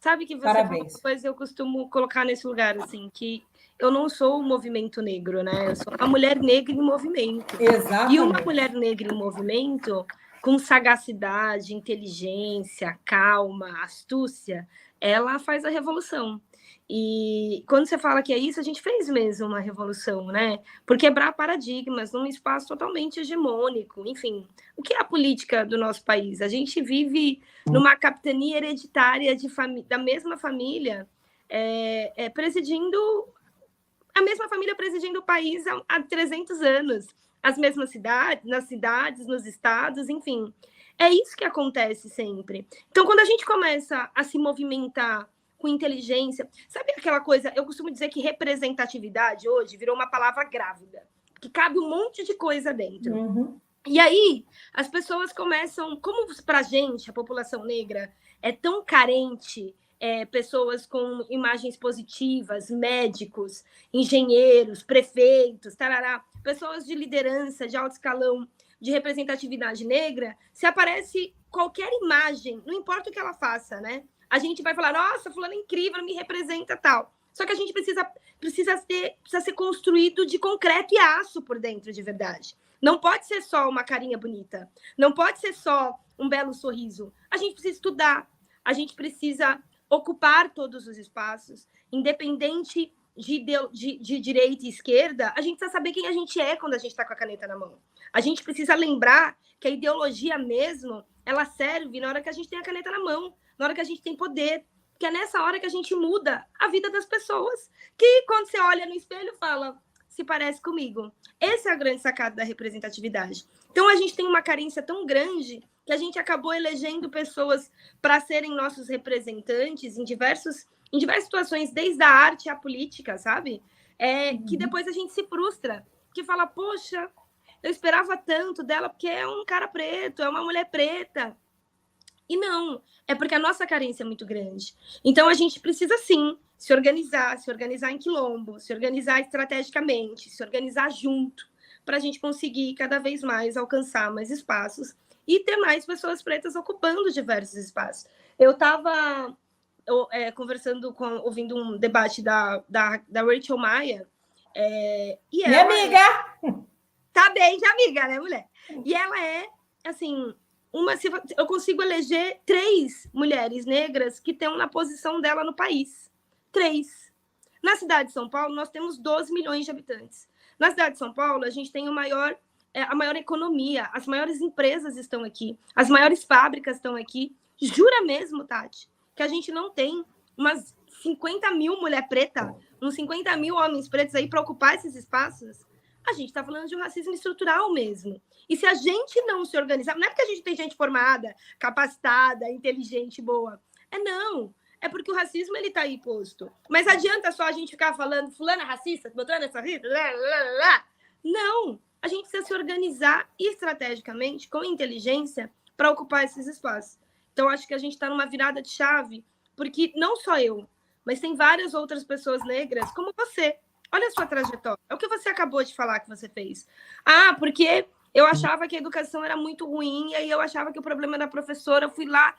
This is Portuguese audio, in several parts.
Sabe que você falou Parabéns. uma coisa, eu costumo colocar nesse lugar, assim, que eu não sou o movimento negro, né? Eu sou uma mulher negra em movimento. Exatamente. E uma mulher negra em movimento, com sagacidade, inteligência, calma, astúcia, ela faz a revolução. E quando você fala que é isso, a gente fez mesmo uma revolução, né? Por quebrar paradigmas num espaço totalmente hegemônico. Enfim, o que é a política do nosso país? A gente vive numa capitania hereditária da mesma família, presidindo a mesma família presidindo o país há 300 anos, as mesmas cidades, nas cidades, nos estados, enfim. É isso que acontece sempre. Então, quando a gente começa a se movimentar com inteligência, sabe aquela coisa, eu costumo dizer que representatividade hoje virou uma palavra grávida, que cabe um monte de coisa dentro. Uhum. E aí, as pessoas começam, como para a gente, a população negra, é tão carente, pessoas com imagens positivas, médicos, engenheiros, prefeitos, tarará, pessoas de liderança, de alto escalão, de representatividade negra, se aparece qualquer imagem, não importa o que ela faça, né? A gente vai falar, nossa, fulano é incrível, me representa tal. Só que a gente precisa ser construído de concreto e aço por dentro, de verdade. Não pode ser só uma carinha bonita. Não pode ser só um belo sorriso. A gente precisa estudar. A gente precisa ocupar todos os espaços, independente de direita e esquerda. A gente precisa saber quem a gente é quando a gente está com a caneta na mão. A gente precisa lembrar que a ideologia mesmo, ela serve na hora que a gente tem a caneta na mão, na hora que a gente tem poder. Que é nessa hora que a gente muda a vida das pessoas. Que quando você olha no espelho, fala, se parece comigo. Esse é a grande sacada da representatividade. Então, a gente tem uma carência tão grande que a gente acabou elegendo pessoas para serem nossos representantes em diversas situações, desde a arte à política, sabe? Que depois a gente se frustra, que fala, poxa, eu esperava tanto dela porque é um cara preto, é uma mulher preta. E não, é porque a nossa carência é muito grande. Então, a gente precisa, sim, se organizar em quilombo, se organizar estrategicamente, se organizar junto, para a gente conseguir cada vez mais alcançar mais espaços e ter mais pessoas pretas ocupando diversos espaços. Eu estava ouvindo um debate da Rachel Maia, e Minha amiga! Tá bem de amiga, né, mulher? E ela é, assim, eu consigo eleger 3 mulheres negras que estão na posição dela no país. 3. Na cidade de São Paulo, nós temos 12 milhões de habitantes. Na cidade de São Paulo, a gente tem a maior economia, as maiores empresas estão aqui, as maiores fábricas estão aqui. Jura mesmo, Tati, que a gente não tem umas 50 mil mulher preta, uns 50 mil homens pretos aí para ocupar esses espaços? A gente está falando de um racismo estrutural mesmo. E se a gente não se organizar, não é porque a gente tem gente formada, capacitada, inteligente, boa. Não. É porque o racismo ele está aí posto. Mas adianta só a gente ficar falando fulana racista, botando essa rita? Não. A gente precisa se organizar estrategicamente, com inteligência, para ocupar esses espaços. Então, acho que a gente está numa virada de chave, porque não só eu, mas tem várias outras pessoas negras, como você. Olha a sua trajetória. É o que você acabou de falar que você fez. Porque eu achava que a educação era muito ruim, e aí eu achava que o problema era a professora. Eu fui lá.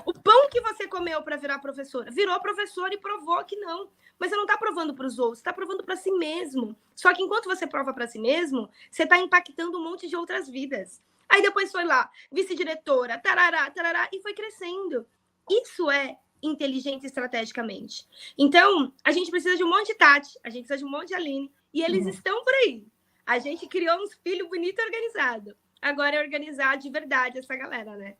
O pão que você comeu para virar professora, virou professora e provou que não. Mas você não está provando para os outros, você está provando para si mesmo. Só que enquanto você prova para si mesmo, você está impactando um monte de outras vidas. Aí depois foi lá, vice-diretora, tarará, e foi crescendo. Isso é inteligente estrategicamente. Então, a gente precisa de um monte de Tati, a gente precisa de um monte de Aline, e eles estão por aí. A gente criou uns filhos bonitos e organizados. Agora é organizar de verdade essa galera, né?